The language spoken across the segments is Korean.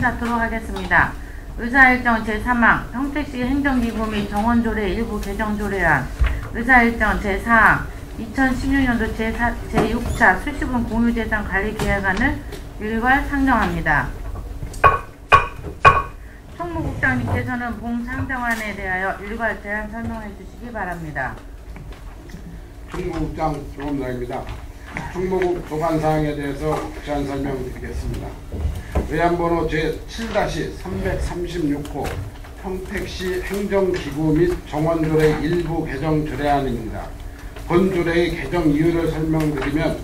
닫도록 하겠습니다. 의사일정 제3항 평택시 행정기구 및 정원조례 일부 개정조례안 의사일정 제4항 2016년도 제6차 수시분 공유재산 관리계획안을 일괄 상정합니다. 총무국장님께서는 본 상정안에 대하여 일괄 대안 설명해 주시기 바랍니다. 총무국장 조검장입니다. 총무국 도관사항에 대해서 제안 설명드리겠습니다. 의안번호 제7-336호 평택시 행정기구 및 정원조례 일부 개정 조례안입니다. 본 조례의 개정 이유를 설명드리면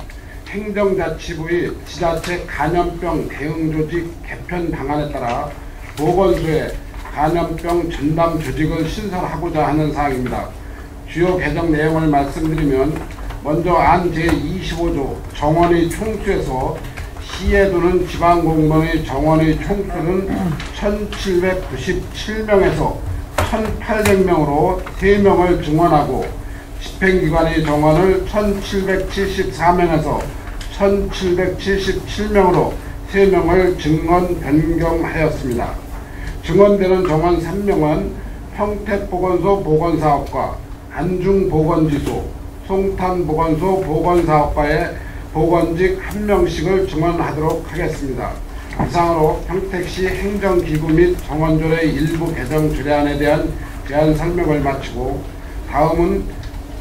행정자치부의 지자체 감염병 대응조직 개편 방안에 따라 보건소에 감염병 전담 조직을 신설하고자 하는 사항입니다. 주요 개정 내용을 말씀드리면 먼저 안 제25조 정원의 총수에서 시에 두는 지방공무원의 정원의 총수는 1797명에서 1800명으로 3명을 증원하고 집행기관의 정원을 1774명에서 1777명으로 3명을 증원 변경하였습니다. 증원되는 정원 3명은 평택보건소 보건사업과 안중보건지소, 송탄보건소 보건사업과의 보건직 1명씩을 증원하도록 하겠습니다. 이상으로 평택시 행정기구 및 정원조례 일부 개정 조례안에 대한 제안 설명을 마치고 다음은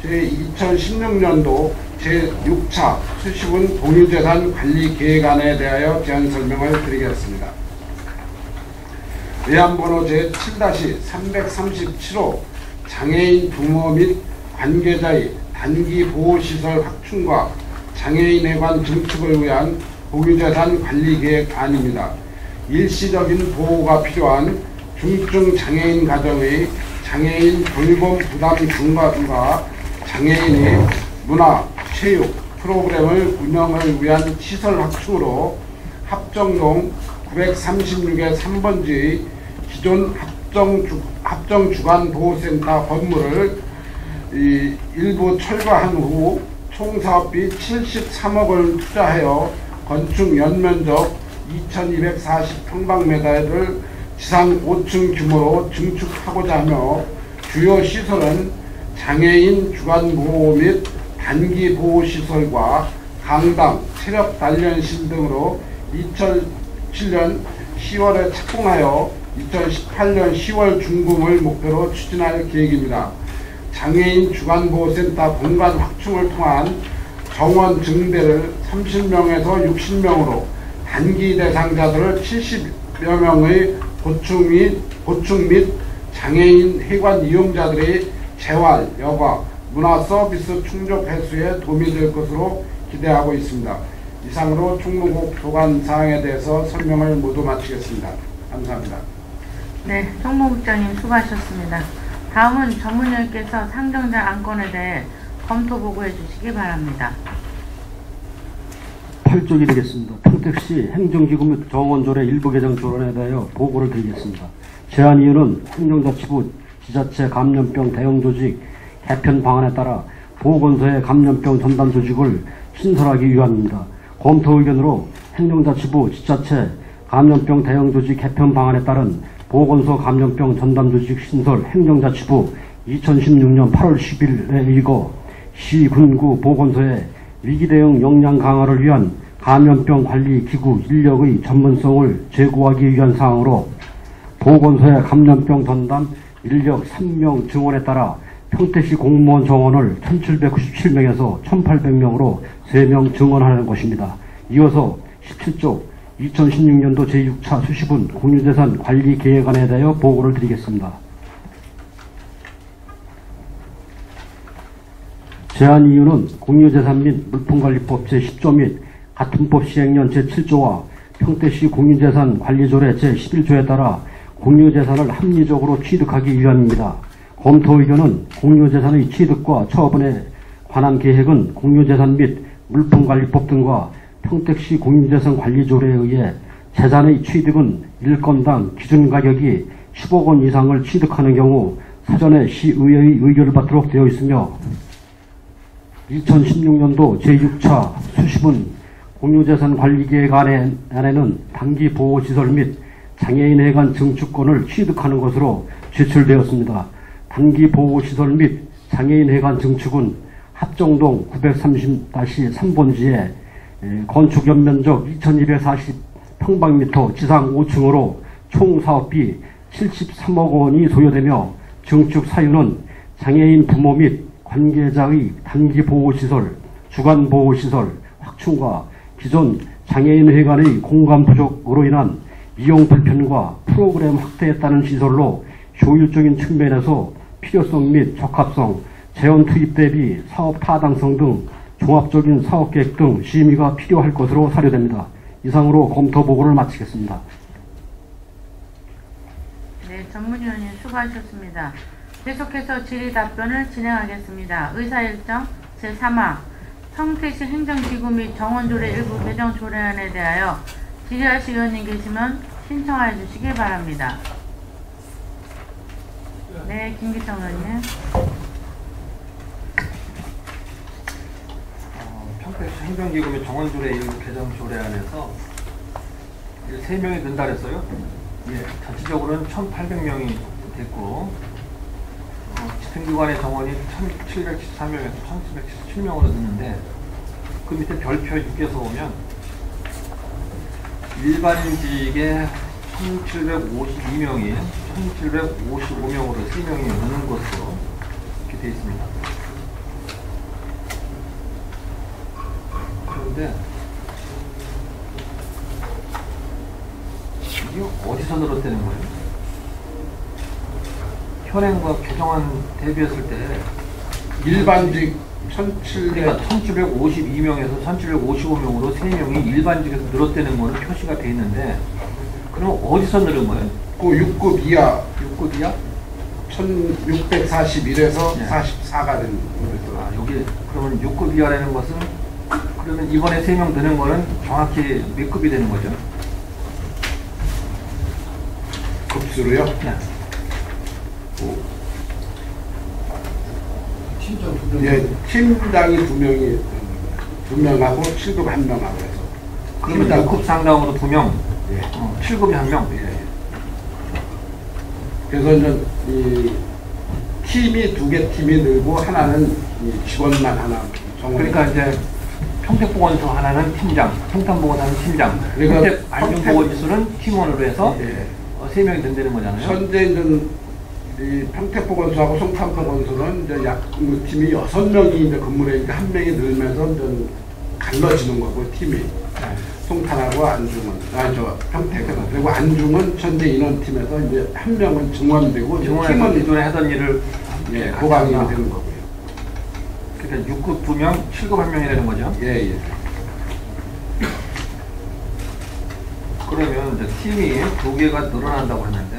제2016년도 제6차 수시분 공유재산 관리계획안에 대하여 제안 설명을 드리겠습니다. 의안번호 제7-337호 장애인 부모 및 관계자의 단기보호시설 확충과 장애인에 관한 증축을 위한 공유재산 관리계획안입니다. 일시적인 보호가 필요한 중증 장애인 가정의 장애인 돌봄 부담 중과과 장애인의 문화, 체육, 프로그램을 운영을 위한 시설 확충으로 합정동 936의 3번지의 기존 합정주간보호센터 건물을 일부 철거한 후 총사업비 73억을 투자하여 건축 연면적 2240평방미터를 지상 5층 규모로 증축하고자 하며 주요 시설은 장애인 주간보호 및 단기보호시설과 강당, 체력단련실 등으로 2007년 10월에 착공하여 2018년 10월 준공을 목표로 추진할 계획입니다. 장애인 주간보호센터 공간 확충을 통한 정원 증대를 30명에서 60명으로 단기 대상자들을 70여 명의 보충 및 장애인 해관 이용자들의 재활, 여가, 문화 서비스 충족 해소에 도움이 될 것으로 기대하고 있습니다. 이상으로 총무국 도관 사항에 대해서 설명을 모두 마치겠습니다. 감사합니다. 네, 총무국장님 수고하셨습니다. 다음은 전문위원께서 상정자 안건에 대해 검토 보고해 주시기 바랍니다. 8쪽이 되겠습니다. 평택시 행정기구 및 정원조례 일부 개정 조례에 대하여 보고를 드리겠습니다. 제안 이유는 행정자치부 지자체 감염병 대응조직 개편 방안에 따라 보건소의 감염병 전담 조직을 신설하기 위함입니다. 검토 의견으로 행정자치부 지자체 감염병 대응조직 개편 방안에 따른 보건소 감염병 전담조직 신설 행정자치부 2016년 8월 10일에 일거 시, 군구 보건소의 위기대응 역량 강화를 위한 감염병 관리 기구 인력의 전문성을 제고하기 위한 사항으로 보건소의 감염병 전담 인력 3명 증원에 따라 평택시 공무원 정원을 1797명에서 1800명으로 3명 증원하는 것입니다. 이어서 17쪽 2016년도 제6차 수시분 공유재산 관리계획안에 대하여 보고를 드리겠습니다. 제안 이유는 공유재산 및 물품관리법 제10조 및 같은 법 시행령 제7조와 평택시 공유재산 관리조례 제11조에 따라 공유재산을 합리적으로 취득하기 위함입니다. 검토 의견은 공유재산의 취득과 처분에 관한 계획은 공유재산 및 물품관리법 등과 평택시 공유재산 관리조례에 의해 재산의 취득은 일건당 기준가격이 10억 원 이상을 취득하는 경우 사전에 시의회의 의결을 받도록 되어 있으며 2016년도 제6차 수시분 공유재산 관리계획안에는 단기보호시설 및 장애인회관 증축권을 취득하는 것으로 제출되었습니다. 단기 보호시설 및 장애인회관 증축은 합정동 930-3번지에 건축 연면적 2240평방미터 지상 5층으로 총 사업비 73억 원이 소요되며 증축 사유는 장애인 부모 및 관계자의 단기 보호시설, 주간 보호시설 확충과 기존 장애인회관의 공간 부족으로 인한 이용 불편과 프로그램 확대에 따른 시설로 효율적인 측면에서 필요성 및 적합성, 재원 투입 대비 사업 타당성 등 종합적인 사업계획 등 심의가 필요할 것으로 사료됩니다. 이상으로 검토 보고를 마치겠습니다. 네, 전문위원님 수고하셨습니다. 계속해서 질의 답변을 진행하겠습니다. 의사일정 제3화 평택시 행정기구 및 정원조례 일부 개정 조례안에 대하여 질의하실 의원님 계시면 신청하여 주시기 바랍니다. 네, 김기성 의원님. 평택시 행정기구 및 정원조례 일부 개정 조례안에서 3명이 된다 그랬어요. 예, 전체적으로는 1,800명이 됐고 집행기관의 정원이 1,713명에서 1,777명으로 됐는데 그 밑에 별표 6에서 보면 일반직에 1,752명이 1,755명으로 3명이 느는 것으로 이렇게 되어 있습니다. 그런데 이게 어디서 늘었다는 거예요? 현행과 개정안 대비했을 때 일반직 1,700 그러니까 1,752명에서 1,755명으로 3명이 일반직에서 늘었다는 거는 표시가 돼 있는데 그럼 어디서 늘은 거예요? 그 6급 이하 6급 이하? 1641에서 네. 44가 된 거죠. 아, 여기 그러면 6급 이하라는 것은 그러면 이번에 3명 드는 거는 정확히 몇 급이 되는 거죠? 급수로요? 네. 예, 팀장이 2명이 2명하고 7급 1명하고 해서 그러면 6급 상당으로 2명, 예. 7급이 1명. 예. 그래서 이제 이 팀이 2개 팀이 늘고 하나는 이 직원만 하나 정원. 그러니까 이제 평택보건소 하나는 팀장, 평탄보건소는 팀장, 그러니까 평택 안중보건지수는 팀원으로 해서 예. 3명이 된다는 거잖아요. 현재 이제 이 평택보건소하고 송탄보건소는 이제 팀이 6명이 이제 근무를 하니까 1명이 늘면서 이제 갈라지는 거고 팀이 송탄하고 안중은 평택은 그리고 안중은 현재 인원팀에서 이제 1명은 증원되고 증원에서 팀은 기존에 하던 일을 예, 보강이 같이 되는 거고요. 그러니까 6급 2명, 7급 1명이 되는 거죠. 예, 예. 그러면 이제 팀이 2개가 늘어난다고 했는데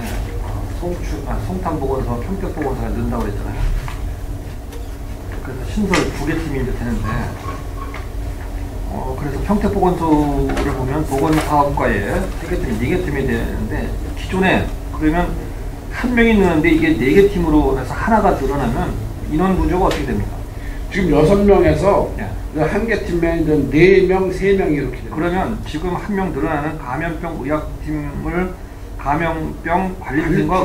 송탄보건소와 평택보건소가 는다고 그랬잖아요. 그래서 신설 2개 팀이 이제 되는데 그래서 평택보건소를 보면 보건사업과에 3개 팀, 4개 팀이 되는데 기존에 그러면 1명이 느는데 이게 4개 팀으로 해서 하나가 늘어나면 인원 구조가 어떻게 됩니까? 지금 6명에서 예. 한 개 팀에 이제 4명, 3명 이렇게 됩니다. 그러면 지금 1명 늘어나는 감염병 의학팀을 감염병 관리팀과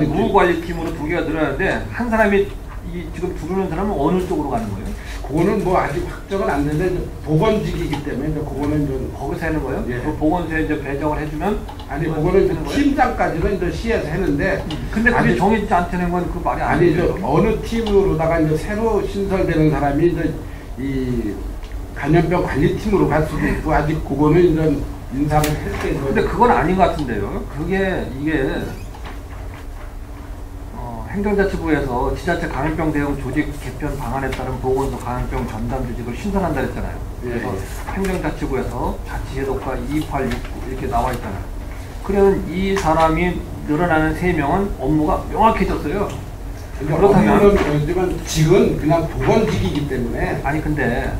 의무관리팀으로 2개가 늘어나는데 한 사람이 지금 들어오는 사람은 어느 쪽으로 가는 거예요? 그거는 뭐 아직 확정은 안 되는데 이제 보건직이기 때문에 이제 그거는 좀 거기서 하는 거예요? 예. 그 보건소에 이제 배정을 해주면 아니 그거는 이제 하는 거예요? 팀장까지는 이제 시에서 했는데 근데 그게 아니, 정해지지 않다는 건 그 말이 아니죠. 아니죠. 어느 팀으로다가 이제 새로 신설되는 사람이 이제 이 감염병 관리팀으로 갈 수도 있고 아직 그거는 이제 인사를 할 때. 근데 그건 아닌 것 같은데요. 이게 행정자치부에서 지자체 감염병 대응 조직 개편 방안에 따른 보건소 감염병 전담 조직을 신설한다 했잖아요. 그래서 예. 행정자치부에서 자치제도과 2869 이렇게 나와 있잖아요. 그러면 이 사람이 늘어나는 3명은 업무가 명확해졌어요. 그렇다면 그렇지만 직은 그냥 보건직이기 때문에 아니 근데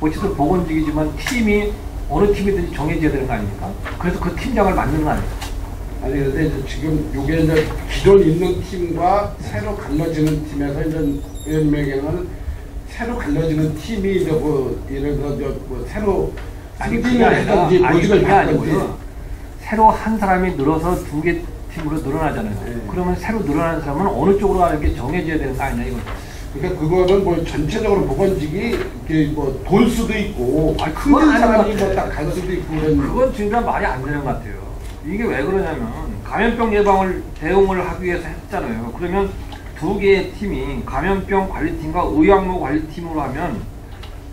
어쨌든 보건직이지만 팀이 어느 팀이든지 정해져야 되는 거 아닙니까? 그래서 그 팀장을 맡는 거 아닙니까? 아니 근데 이제 지금 요게 이제 기존 있는 팀과 새로 갈라지는 팀에서 이제 의원님에게는 새로 갈라지는 팀이 이제 뭐 예를 들어 뭐 새로 아니 승진을 하든지 모집을 그게 받든지. 아니고요. 새로 한 사람이 늘어서 2개 팀으로 늘어나잖아요. 네. 그러면 새로 늘어나는 사람은 어느 쪽으로 가는 게 정해져야 되는 거 아니냐 이거. 그러니까 그거는 뭐 전체적으로 보건직이 이렇게 뭐 돌 수도 있고 아니, 그건 힘든 아닌 것 사람이 같아요. 뭐 딱 갈 수도 있고 그런. 그건 진짜 말이 안 되는 것 같아요. 이게 왜 그러냐면 감염병 예방을 대응을 하기 위해서 했잖아요. 그러면 2개의 팀이 감염병 관리팀과 의약무 관리팀으로 하면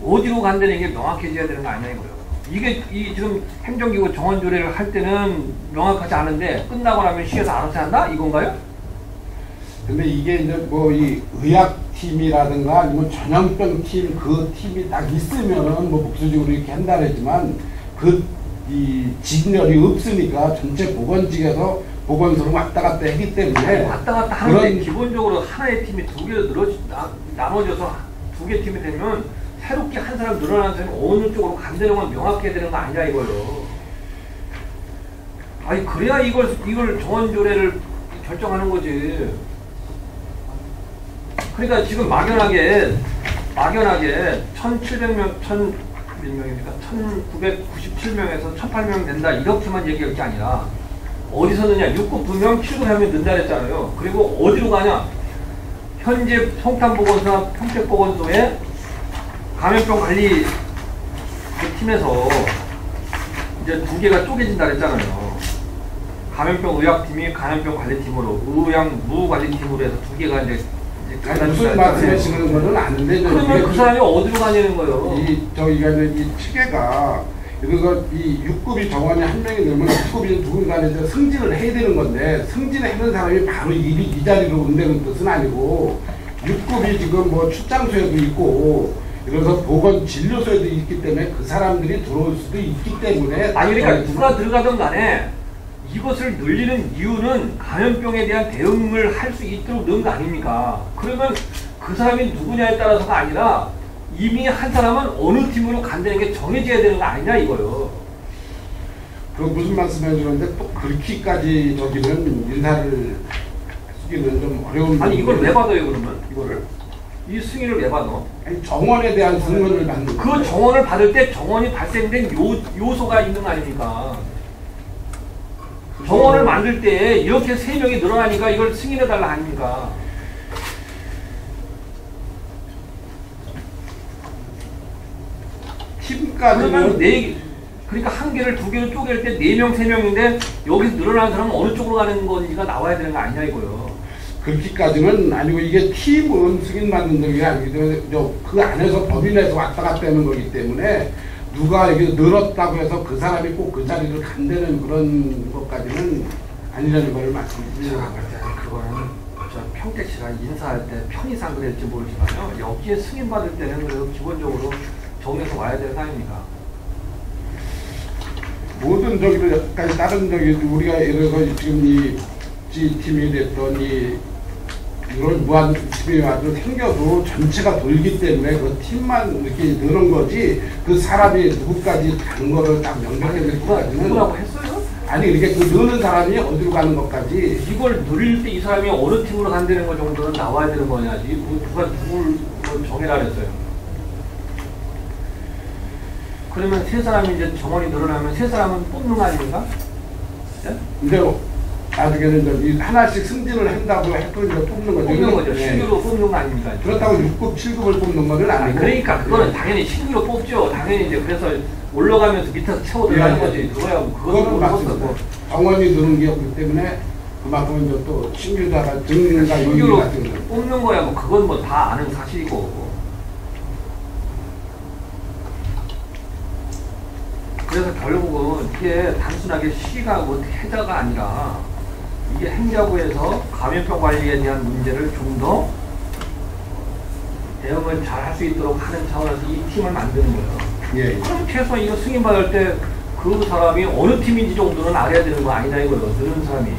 어디로 간다는 게 명확해져야 되는 거 아니냐 이거예요. 이게 지금 행정기구 정원조례를 할 때는 명확하지 않은데 끝나고 나면 시에서 알아서 한다 이건가요? 근데 이게 이제 뭐 이 의학팀이라든가 아니면 전염병 팀 그 팀이 딱 있으면은 뭐 복수적으로 이렇게 한다 그랬지만 이 직렬이 없으니까 전체 보건직에서 보건소로 왔다 갔다 했기 때문에 왔다 갔다 하는데 그런 기본적으로 하나의 팀이 2개로 나눠져서 2개 팀이 되면 새롭게 한 사람 늘어나는 사람이 어느 쪽으로 간다는 건 명확해야 되는 거 아니냐 이거예요. 아니 그래야 이걸 정원조례를 결정하는 거지. 그러니까 지금 막연하게 1,700명, 1,000명입니까? 1,997명에서 1,008명 된다 이렇게만 얘기할 게 아니라 어디서 넣냐? 6급 2명, 7급 하면 된다 그랬잖아요. 그리고 어디로 가냐? 현재 성탄보건소나 평택보건소에 감염병 관리 그 팀에서 이제 2개가 쪼개진다 그랬잖아요. 감염병 의학팀이 감염병 관리팀으로, 의약무 관리팀으로 해서 2개가 이제 무슨 말씀하시는 거는 아는데 그러면 그 사람이 어디로 가냐는 거예요. 저희가 이 체계가 그래서 이 6급이 정원이 한 명이 되면 6급이 누군가는 이제 승진을 해야 되는 건데 승진을 하는 사람이 바로 이 자리로 온다는 뜻은 아니고 6급이 지금 뭐 출장소에도 있고 그래서 보건진료소에도 있기 때문에 그 사람들이 들어올 수도 있기 때문에 아니 그러니까 누가 들어가든 간에 이것을 늘리는 이유는 감염병에 대한 대응을 할 수 있도록 넣은 거 아닙니까? 그러면 그 사람이 누구냐에 따라서가 아니라 이미 한 사람은 어느 팀으로 간다는 게 정해져야 되는 거 아니냐 이거요. 그 무슨 말씀 해주는데 또 그렇게까지 저기는 인사를 쓰기는 좀 어려운. 아니 이걸 왜 받아요 그러면 이거를? 이 승인을 왜 받아? 아니, 정원에 대한 승인을 받는 그 정원을 받을 때 정원이 발생된 요소가 있는 거 아닙니까? 정원을 만들 때 이렇게 3명이 늘어나니까 이걸 승인해달라 아닙니까? 팀까지는 그러면 그러니까 1개를 2개로 쪼갤 때 4명, 3명인데 여기서 늘어나는 사람은 어느 쪽으로 가는 건지가 나와야 되는 거 아니냐 이거요. 그렇게까지는 아니고 이게 팀은 승인받는 게 아니기 때문에 그 안에서 법인에서 왔다 갔다 하는 거기 때문에 누가 여기 늘었다고 해서 그 사람이 꼭 그 자리를 간다는 그런 것까지는 아니라는 걸 말씀드립니다. 그거는 저 평택 씨가 인사할 때 편의상 그랬지 모르지만요. 여기에 승인받을 때는 그래도 기본적으로 정에서 와야 되는 거 아닙니까? 모든 저기를 약간 다른 저기 우리가 예를 들어서 지금 이 G팀이 됐던 이런 무한 팀이 와도 생겨도 전체가 돌기 때문에 그 팀만 이렇게 늘은 거지 그 사람이 누구까지 가는 거를 딱 명백하게 누구라고 느끼기까지는 했어요? 아니 이렇게 그 느는 사람이 어디로 가는 것까지 이걸 늘릴 때 이 사람이 어느 팀으로 간다는 거 정도는 나와야 되는 거냐지. 누가 누굴 정해라 그랬어요. 그러면 3사람이 이제 정원이 늘어나면 3사람은 뽑는 거 아닙니까? 네? 근데 나중에는 이제 하나씩 승진을 한다고 해도 이제 뽑는 거죠. 뽑는 거죠. 네. 신규로 뽑는 거 아닙니까? 그렇다고 6급, 7급을 뽑는 거는 아니, 아니고. 그러니까 그거는 당연히 신규로 뽑죠. 당연히 이제 그래서 올라가면서 밑에서 채워 들어가는 거지. 그거야 뭐 그거는 맞습니다. 뭐. 정원이 드는 게 없기 때문에 그만큼 이제 또 신규자가 증가 요인 신규로 같은 거. 뽑는 거야 뭐 그건 뭐 다 아는 사실이고. 그래서 결국은 이게 단순하게 시가 뭐 해자가 아니라 이게 행자부에서 감염병 관리에 대한 문제를 좀 더 대응을 잘 할 수 있도록 하는 차원에서 이 팀을 만드는 거예요. 예. 그럼 최소한 이거 승인받을 때 그 사람이 어느 팀인지 정도는 알아야 되는 거 아니다 이거예요. 드는 사람이.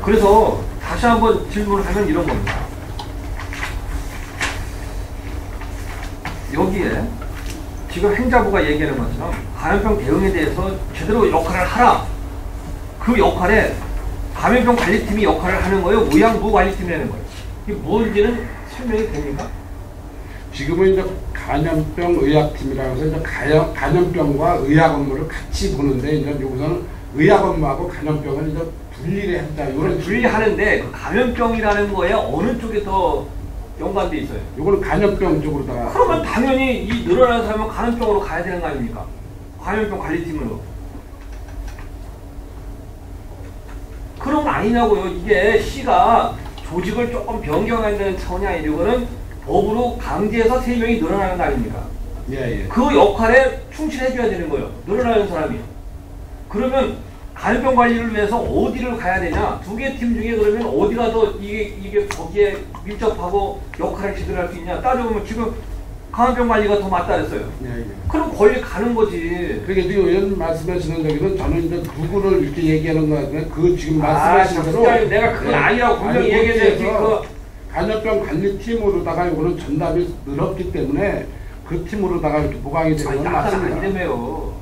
그래서 다시 한번 질문을 하면 이런 겁니다. 여기에 지금 행자부가 얘기하는 것처럼 감염병 대응에 대해서 제대로 역할을 하라. 그 역할에 감염병 관리팀이 역할을 하는 거예요. 의약무 관리팀이 하는 거예요. 이게 뭔지는 설명이 됩니까? 지금은 이제 간염병 의학팀이라고 해서 이제 간염병과 의학 업무를 같이 보는데 이제 여기서는 의학 업무하고 간염병을 이제 분리를 했다. 이런 분리하는데 그 감염병이라는 거에 어느 쪽에 더 연관돼 있어요? 요거는 간염병 쪽으로다가. 그러면 당연히 이 늘어나는 사람은 감염병으로 가야 되는 거 아닙니까? 감염병 관리팀으로. 그런 거 아니냐고요. 이게 시가 조직을 조금 변경한다는 차원이 아니고 이거는 법으로 강제해서 3명이 늘어나는 거 아닙니까? 예, 예. 그 역할에 충실해줘야 되는 거예요. 늘어나는 사람이. 그러면 감염병 관리를 위해서 어디를 가야 되냐? 2개 팀 중에 그러면 어디가 더 이게 거기에 밀접하고 역할을 제대로 할 수 있냐? 따져보면 지금 감염병 관리가 더 맞다 그랬어요. 예, 예. 그럼 거기 가는 거지. 그러니까 지금 의원 말씀하시는 저기는 저는 이제 누구를 이렇게 얘기하는 거 같은데 그 지금 말씀하신 대로 진짜 내가 그건 아니라고 분명히 얘기했는데 그 간염병 관리팀으로다가 이거는 전담이 늘었기 때문에 그 팀으로다가 이렇게 보강이 되는 건 맞습니다. 아니라며요.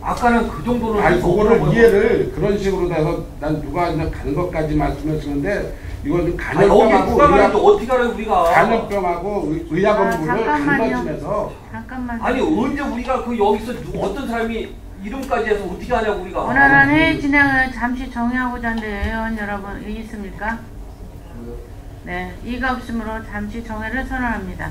아까는 그 정도는 아니 할수 그거를 없다고요. 이해를 그런 식으로 해서 난 누가 그냥 가는 것까지 말씀하시는데 이건 여기 간염병하고 누가 가는지 어떻게 알아요 우리가? 간염병하고 의학 업무를 잠깐만요. 갈라지면서 잠깐만. 아니 언제 우리가 그 여기서 어떤 사람이 이름까지 해서 어떻게 하냐고 우리가. 원활한 회의 진행을 잠시 정의하고자 하는데 의원 여러분 이의 있습니까? 네, 이가 없으므로 잠시 정회를 선언합니다.